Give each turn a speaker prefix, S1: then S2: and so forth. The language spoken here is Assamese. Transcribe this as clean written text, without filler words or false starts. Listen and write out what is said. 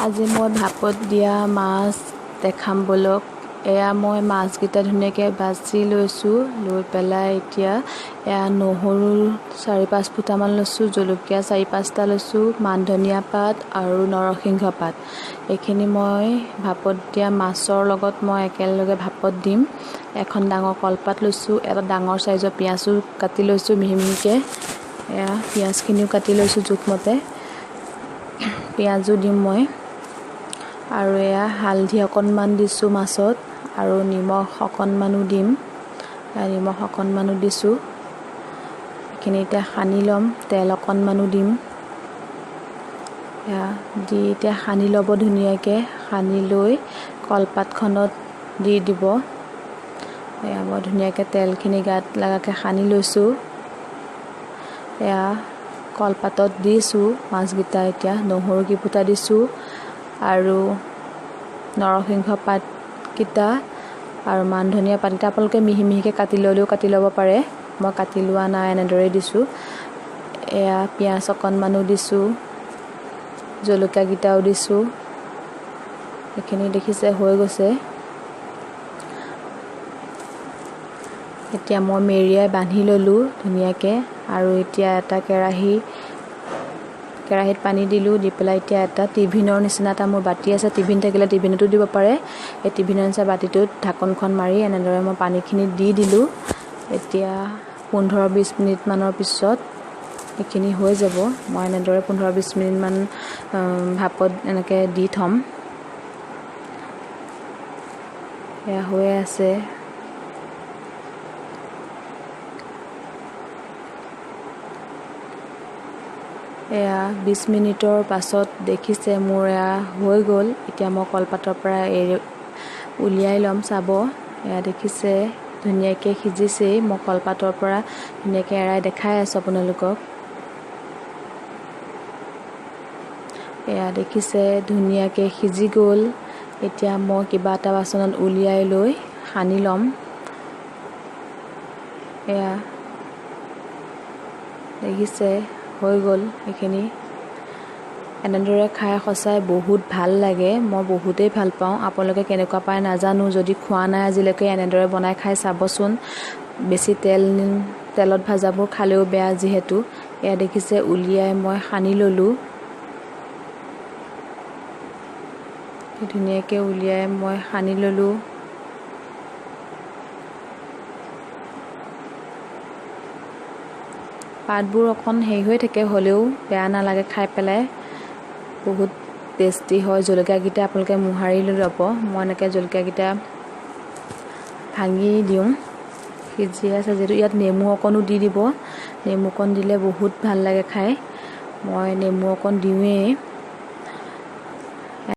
S1: আজি মই ভাপত দিয়া মাছ দেখাম বলক। এয়া মই মাছকেইটা ধুনীয়াকৈ বাছি লৈছোঁ। লৈ পেলাই এতিয়া এয়া নহৰু 4-5 ফুটামান লৈছোঁ, জলকীয়া 4-5টা লৈছোঁ, মান ধনিয়া পাত আৰু নৰসিংহ পাত। এইখিনি মই ভাপত দিয়া মাছৰ লগত মই একেলগে ভাপত দিম। এখন ডাঙৰ কলপাত লৈছোঁ, এটা ডাঙৰ চাইজৰ পিঁয়াজো কাটি লৈছোঁ মিহি মিহিকৈ। এয়া পিঁয়াজখিনিও কাটি লৈছোঁ জোখমতে। পিঁয়াজো দিম মই। আৰু এয়া হালধি অকণমান দিছোঁ মাছত, আৰু নিমখ অকণমানো দিম। নিমখ অকণমানো দিছোঁ। এইখিনি এতিয়া সানি ল'ম, তেল অকণমানো দিম। এয়া দি এতিয়া সানি ল'ব ধুনীয়াকৈ। সানি লৈ কলপাতখনত দি দিব। এয়া মই ধুনীয়াকৈ তেলখিনি গাত লগাকৈ সানি লৈছোঁ। এয়া কলপাতত দিছোঁ মাছকেইটা। এতিয়া নহৰু কেইফুটা দিছোঁ আৰু নৰসিংহ পাতকেইটা আৰু মান ধনিয়া পাতকেইটা আপোনালোকে মিহি মিহিকৈ কাটি ল'লেও কাটি ল'ব পাৰে। মই কাটি লোৱা নাই, এনেদৰেই দিছোঁ। এয়া পিঁয়াজ অকণমানো দিছোঁ, জলকীয়াকেইটাও দিছোঁ। এইখিনি দেখিছে হৈ গৈছে। এতিয়া মই মেৰিয়াই বান্ধি ল'লোঁ ধুনীয়াকৈ। আৰু এতিয়া এটা কেৰাহীত পানী দিলোঁ। দি পেলাই এতিয়া এটা টিফিনৰ নিচিনা এটা মোৰ বাতি আছে, টিফিন থাকিলে টিফিনতো দিব পাৰে। এই টিফিনৰ নিচিনা বাতিটোত ঢাকনখন মাৰি এনেদৰে মই পানীখিনি দি দিলোঁ। এতিয়া 15-20 মিনিটমানৰ পিছত এইখিনি হৈ যাব। মই এনেদৰে 15-20 মিনিটমান ভাপত এনেকৈ দি থ'ম। এয়া হৈ আছে। এয়া 20 মিনিটৰ পাছত দেখিছে মোৰ এয়া হৈ গ'ল। এতিয়া মই কলপাতৰ পৰা উলিয়াই ল'ম, চাব। এয়া দেখিছে ধুনীয়াকৈ সিজিছেই। মই কলপাতৰ পৰা ধুনীয়াকৈ এৰাই দেখাই আছোঁ আপোনালোকক। এয়া দেখিছে ধুনীয়াকৈ সিজি গ'ল। এতিয়া মই কিবা এটা বাচনত উলিয়াই লৈ সানি ল'ম। এয়া দেখিছে হৈ গ'ল এইখিনি। এনেদৰে খাই সঁচাই বহুত ভাল লাগে। মই বহুতেই ভাল পাওঁ। আপোনালোকে কেনেকুৱা পায় নাজানো। যদি খোৱা নাই আজিলৈকে এনেদৰে বনাই খাই চাবচোন। বেছি তেলত ভাজাবোৰ খালেও বেয়া যিহেতু। এয়া দেখিছে উলিয়াই মই সানি ল'লোঁ। ধুনীয়াকৈ উলিয়াই মই সানি ল'লোঁ। পাতবোৰ অকণ হেৰি হৈ থাকে, হ'লেও বেয়া নালাগে খাই পেলাই। বহুত টেষ্টি হয়। জলকীয়াকেইটা আপোনালোকে মোহাৰি লৈ ল'ব। মই এনেকৈ জলকীয়াকেইটা ভাঙি দিওঁ। সিজি আছে যিহেতু ইয়াত নেমু অকণো দি দিব। নেমু অকণ দিলে বহুত ভাল লাগে খাই। মই নেমু অকণ দিওঁৱেই।